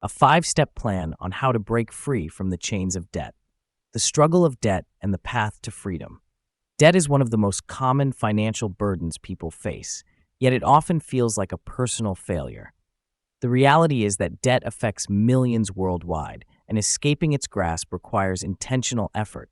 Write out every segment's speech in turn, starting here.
a 5-step plan on how to break free from the chains of debt. The struggle of debt and the path to freedom. Debt is one of the most common financial burdens people face, yet it often feels like a personal failure. The reality is that debt affects millions worldwide, and escaping its grasp requires intentional effort.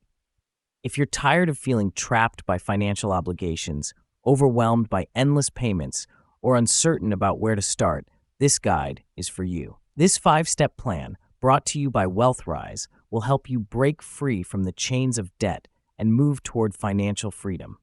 If you're tired of feeling trapped by financial obligations, overwhelmed by endless payments, or uncertain about where to start, this guide is for you. This 5-step plan, brought to you by WealthRise, will help you break free from the chains of debt and move toward financial freedom.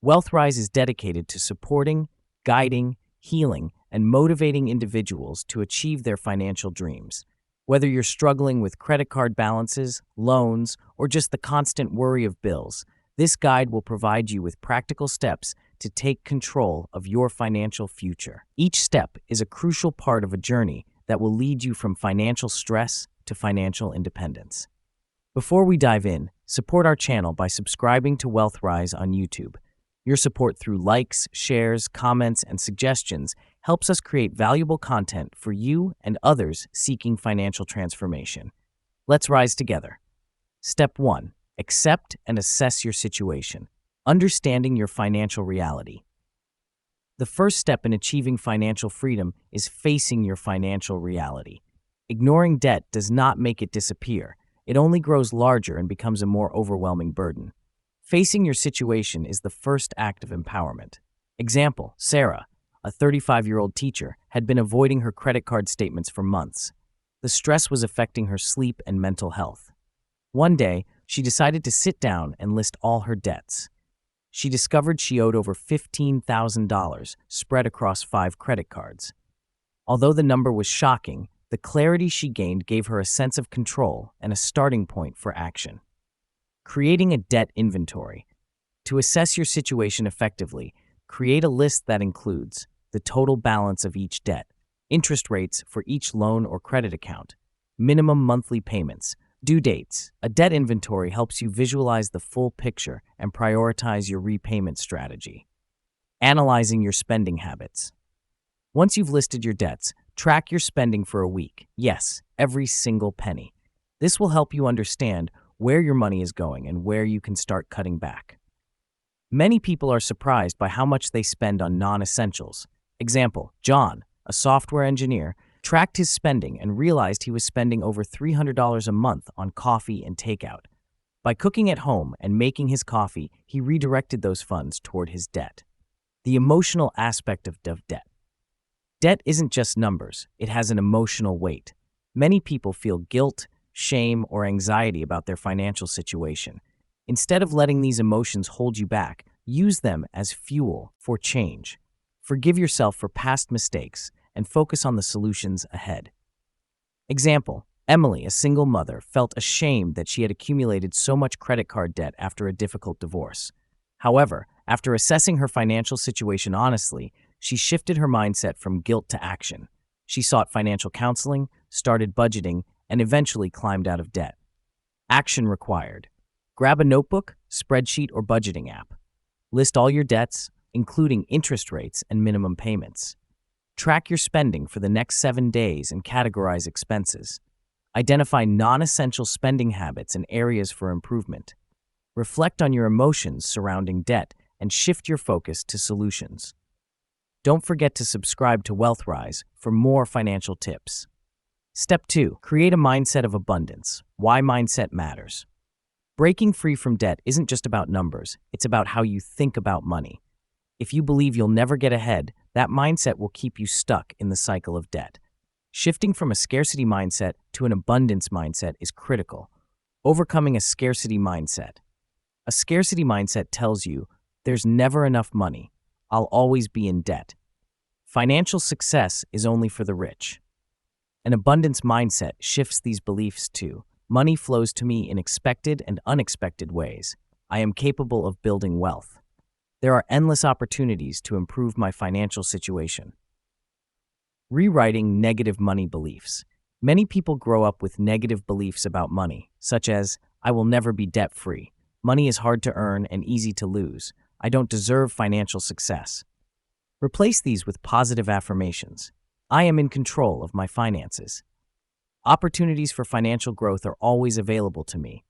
WealthRise is dedicated to supporting, guiding, healing, and motivating individuals to achieve their financial dreams. Whether you're struggling with credit card balances, loans, or just the constant worry of bills, this guide will provide you with practical steps to take control of your financial future. Each step is a crucial part of a journey that will lead you from financial stress to financial independence. Before we dive in, support our channel by subscribing to WealthRise on YouTube. Your support through likes, shares, comments, and suggestions helps us create valuable content for you and others seeking financial transformation. Let's rise together. Step 1. Accept and assess your situation. Understanding your financial reality. The first step in achieving financial freedom is facing your financial reality. Ignoring debt does not make it disappear. It only grows larger and becomes a more overwhelming burden. Facing your situation is the first act of empowerment. Example, Sarah, a 35-year-old teacher, had been avoiding her credit card statements for months. The stress was affecting her sleep and mental health. One day, she decided to sit down and list all her debts. She discovered she owed over $15,000 spread across 5 credit cards. Although the number was shocking, the clarity she gained gave her a sense of control and a starting point for action. Creating a debt inventory. To assess your situation effectively, create a list that includes the total balance of each debt, interest rates for each loan or credit account, minimum monthly payments, due dates. A debt inventory helps you visualize the full picture and prioritize your repayment strategy. Analyzing your spending habits. Once you've listed your debts, track your spending for a week. Yes, every single penny. This will help you understand where your money is going and where you can start cutting back. Many people are surprised by how much they spend on non-essentials. Example, John, a software engineer, tracked his spending and realized he was spending over $300 a month on coffee and takeout. By cooking at home and making his coffee, he redirected those funds toward his debt. The emotional aspect of debt. Debt isn't just numbers, it has an emotional weight. Many people feel guilt, shame, or anxiety about their financial situation. Instead of letting these emotions hold you back, use them as fuel for change. Forgive yourself for past mistakes and focus on the solutions ahead. Example, Emily, a single mother, felt ashamed that she had accumulated so much credit card debt after a difficult divorce. However, after assessing her financial situation honestly, she shifted her mindset from guilt to action. She sought financial counseling, started budgeting, and eventually climbed out of debt. Action required. Grab a notebook, spreadsheet, or budgeting app. List all your debts, including interest rates and minimum payments. Track your spending for the next 7 days and categorize expenses. Identify non-essential spending habits and areas for improvement. Reflect on your emotions surrounding debt and shift your focus to solutions. Don't forget to subscribe to WealthRise for more financial tips. Step 2. Create a mindset of abundance. Why mindset matters. Breaking free from debt isn't just about numbers, it's about how you think about money. If you believe you'll never get ahead, that mindset will keep you stuck in the cycle of debt. Shifting from a scarcity mindset to an abundance mindset is critical. Overcoming a scarcity mindset. A scarcity mindset tells you, there's never enough money. I'll always be in debt. Financial success is only for the rich. An abundance mindset shifts these beliefs to, money flows to me in expected and unexpected ways. I am capable of building wealth. There are endless opportunities to improve my financial situation. Rewriting negative money beliefs. Many people grow up with negative beliefs about money, such as, I will never be debt-free. Money is hard to earn and easy to lose. I don't deserve financial success. Replace these with positive affirmations. I am in control of my finances. Opportunities for financial growth are always available to me.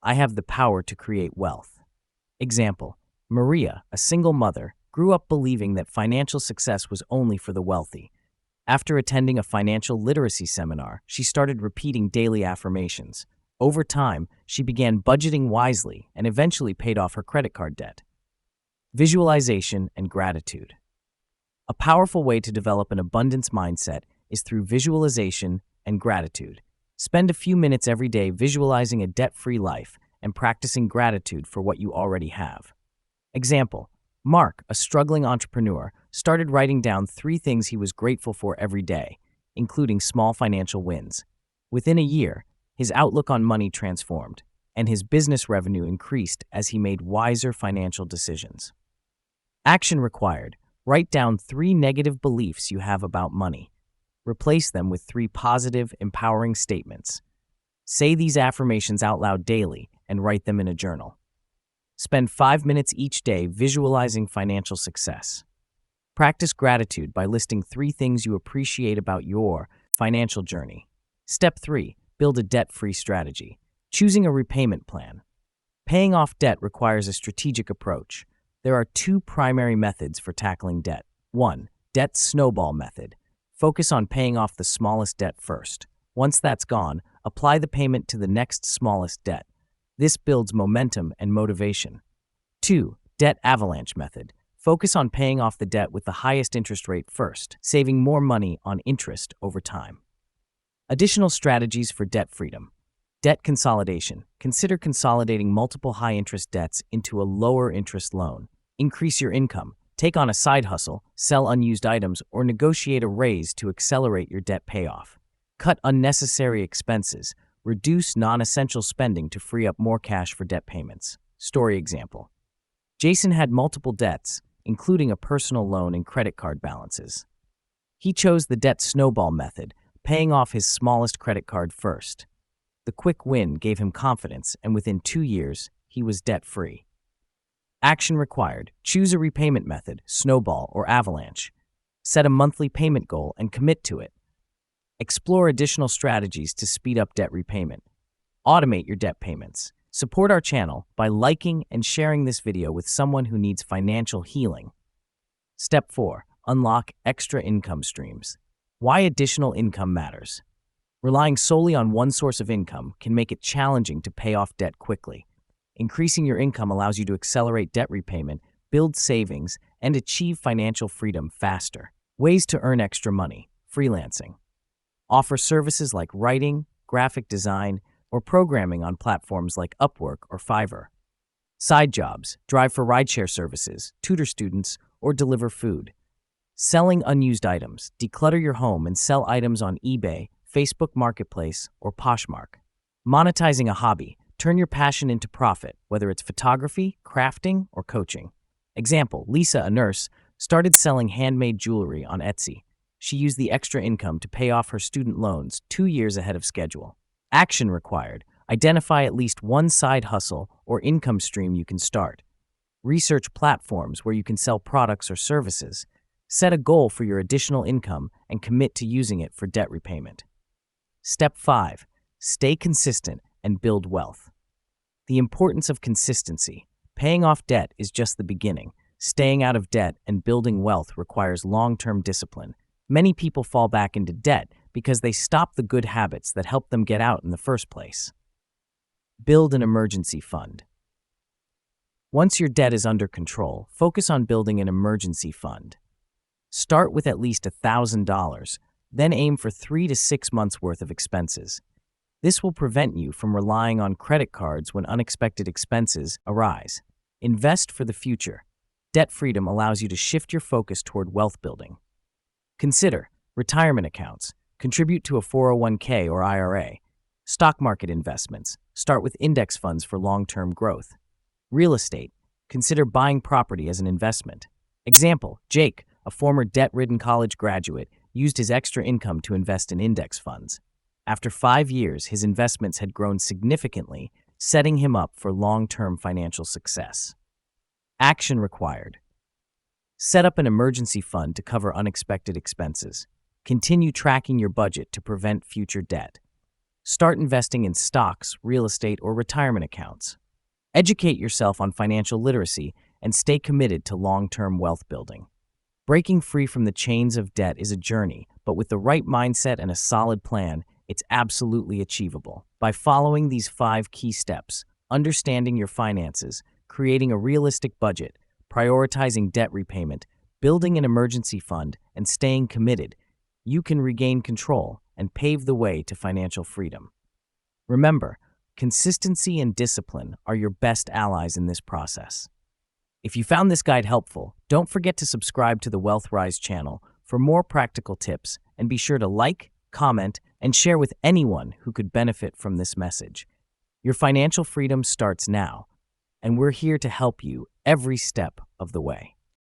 I have the power to create wealth. Example: Maria, a single mother, grew up believing that financial success was only for the wealthy. After attending a financial literacy seminar, she started repeating daily affirmations. Over time, she began budgeting wisely and eventually paid off her credit card debt. Visualization and gratitude. A powerful way to develop an abundance mindset is through visualization and gratitude. Spend a few minutes every day visualizing a debt-free life and practicing gratitude for what you already have. Example: Mark, a struggling entrepreneur, started writing down 3 things he was grateful for every day, including small financial wins. Within a year, his outlook on money transformed, and his business revenue increased as he made wiser financial decisions. Action required: write down 3 negative beliefs you have about money. Replace them with 3 positive, empowering statements. Say these affirmations out loud daily and write them in a journal. Spend 5 minutes each day visualizing financial success. Practice gratitude by listing 3 things you appreciate about your financial journey. Step 3. Build a debt-free strategy. Choosing a repayment plan. Paying off debt requires a strategic approach. There are 2 primary methods for tackling debt. 1. Debt snowball method. Focus on paying off the smallest debt first. Once that's gone, apply the payment to the next smallest debt. This builds momentum and motivation. 2. Debt avalanche method. Focus on paying off the debt with the highest interest rate first, saving more money on interest over time. Additional strategies for debt freedom. Debt consolidation. Consider consolidating multiple high-interest debts into a lower-interest loan. Increase your income. Take on a side hustle, sell unused items, or negotiate a raise to accelerate your debt payoff. Cut unnecessary expenses. Reduce non-essential spending to free up more cash for debt payments. Story example: Jason had multiple debts, including a personal loan and credit card balances. He chose the debt snowball method, paying off his smallest credit card first. The quick win gave him confidence, and within 2 years, he was debt-free. Action required: choose a repayment method, snowball or avalanche. Set a monthly payment goal and commit to it. Explore additional strategies to speed up debt repayment. Automate your debt payments. Support our channel by liking and sharing this video with someone who needs financial healing. Step 4. Unlock extra income streams. Why additional income matters. Relying solely on one source of income can make it challenging to pay off debt quickly. Increasing your income allows you to accelerate debt repayment, build savings, and achieve financial freedom faster. Ways to earn extra money. Freelancing. Offer services like writing, graphic design, or programming on platforms like Upwork or Fiverr. Side jobs. Drive for rideshare services, tutor students, or deliver food. Selling unused items. Declutter your home and sell items on eBay, Facebook Marketplace, or Poshmark. Monetizing a hobby. Turn your passion into profit, whether it's photography, crafting, or coaching. Example: Lisa, a nurse, started selling handmade jewelry on Etsy. She used the extra income to pay off her student loans 2 years ahead of schedule. Action required: identify at least one side hustle or income stream you can start. Research platforms where you can sell products or services. Set a goal for your additional income and commit to using it for debt repayment. Step 5. Stay consistent and build wealth. The importance of consistency. Paying off debt is just the beginning. Staying out of debt and building wealth requires long-term discipline. Many people fall back into debt because they stop the good habits that helped them get out in the first place. Build an emergency fund. Once your debt is under control, focus on building an emergency fund. Start with at least $1,000, then aim for 3 to 6 months' worth of expenses. This will prevent you from relying on credit cards when unexpected expenses arise. Invest for the future. Debt freedom allows you to shift your focus toward wealth building. Consider retirement accounts. Contribute to a 401k or IRA. Stock market investments. Start with index funds for long-term growth. Real estate. Consider buying property as an investment. Example: Jake, a former debt-ridden college graduate, used his extra income to invest in index funds. After 5 years, his investments had grown significantly, setting him up for long-term financial success. Action required: set up an emergency fund to cover unexpected expenses. Continue tracking your budget to prevent future debt. Start investing in stocks, real estate, or retirement accounts. Educate yourself on financial literacy and stay committed to long-term wealth building. Breaking free from the chains of debt is a journey, but with the right mindset and a solid plan, it's absolutely achievable. By following these 5 key steps, understanding your finances, creating a realistic budget, prioritizing debt repayment, building an emergency fund, and staying committed, you can regain control and pave the way to financial freedom. Remember, consistency and discipline are your best allies in this process. If you found this guide helpful, don't forget to subscribe to the WealthRise channel for more practical tips, and be sure to like, comment, and share with anyone who could benefit from this message. Your financial freedom starts now, and we're here to help you every step of the way.